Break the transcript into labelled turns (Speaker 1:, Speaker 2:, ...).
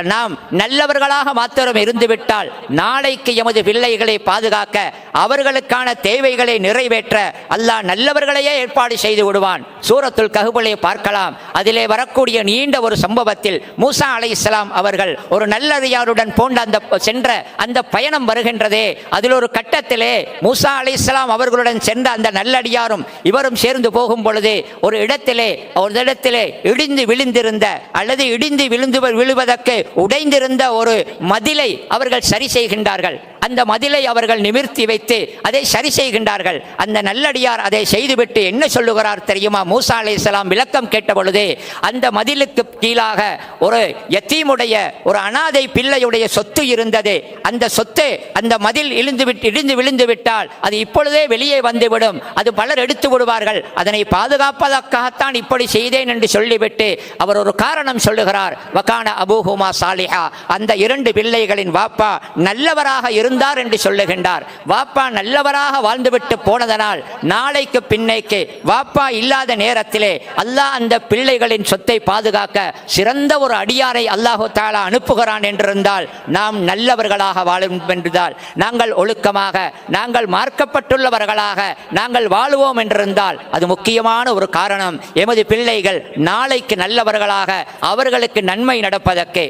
Speaker 1: நாம் நல்லவர்களாக மாத்திரம் இருந்துவிட்டால் நாளைக்கு எமது பிள்ளைகளை பாதுகாக்க அவர்களுக்கான தேவைகளை நிறைவேற்ற அல்லாஹ் நல்லவர்களையே ஏற்பாடு செய்து விடுவான். சூரத்துல் கஹ்ஃபிலே பார்க்கலாம். அதிலே வரக்கூடிய நீண்ட ஒரு சம்பவத்தில் மூசா அலைஹிஸ்ஸலாம் அவர்கள் ஒரு நல்லடியாருடன் சென்ற அந்த பயணம் வருகின்றதே. அதில் ஒரு கட்டத்திலே மூசா அலைஹிஸ்ஸலாம் அவர்களுடன் சென்ற அந்த நல்லடியாரும் இவரும் சேர்ந்து போகும் பொழுது ஒரு இடத்திலே இடிந்து விழுந்திருந்த அல்லது இடிந்து விழுவதற்கு உடைந்திருந்த ஒரு மதிலை அவர்கள் சரி செய்கின்றார்கள். அந்த மதிலை அவர்கள் நிமிர்த்தி வைத்து அதை சரி செய்கின்றார்கள். அந்த நல்லடியார் அதை செய்துவிட்டு என்ன சொல்லுகிறார் தெரியுமா? மூசா அலைஹிஸ்ஸலாம் விளக்கம் கேட்ட பொழுது, அந்த மதிலுக்கு கீழாக ஒரு யத்தீமுடைய ஒரு அனாதை பிள்ளையுடைய சொத்து இருந்தது. அந்த சொத்து அந்த மதில் இடிந்து விழுந்து விட்டால் அது இப்பொழுதே வெளியே வந்துவிடும், அது பலர் எடுத்து விடுவார்கள், அதனை பாதுகாப்பதற்காகத்தான் இப்படி செய்தேன் என்று சொல்லிவிட்டு அவர் ஒரு காரணம் சொல்லுகிறார். வகான அபூஹுமா சாலிஹா, அந்த இரண்டு பிள்ளைகளின் வாப்பா நல்லவராக இருந்தார் என்று சொல்லுகின்றார். வாப்பா நல்லவராக வாழ்ந்துவிட்டு போனதனால் நாளைக்கு பின்னைக்கு வாப்பா இல்லாத நேரத்திலே அல்லாஹ் அந்த பிள்ளைகளின் சொத்தை பாதுகாக்க சிறந்த ஒரு அடியாரை அல்லாஹு தஆலா அனுப்புகிறான் என்றிருந்தால் நாம் நல்லவர்களாக வாழும் என்றால், நாங்கள் ஒழுக்கமாக நாங்கள் மார்க்கப்பட்டுள்ளவர்களாக நாங்கள் வாழுவோம் என்றிருந்தால் அது முக்கியமான ஒரு காரணம். எமது பிள்ளைகள் நாளைக்கு நல்லவர்களாக அவர்களுக்கு நன்மை நடப்பதற்கு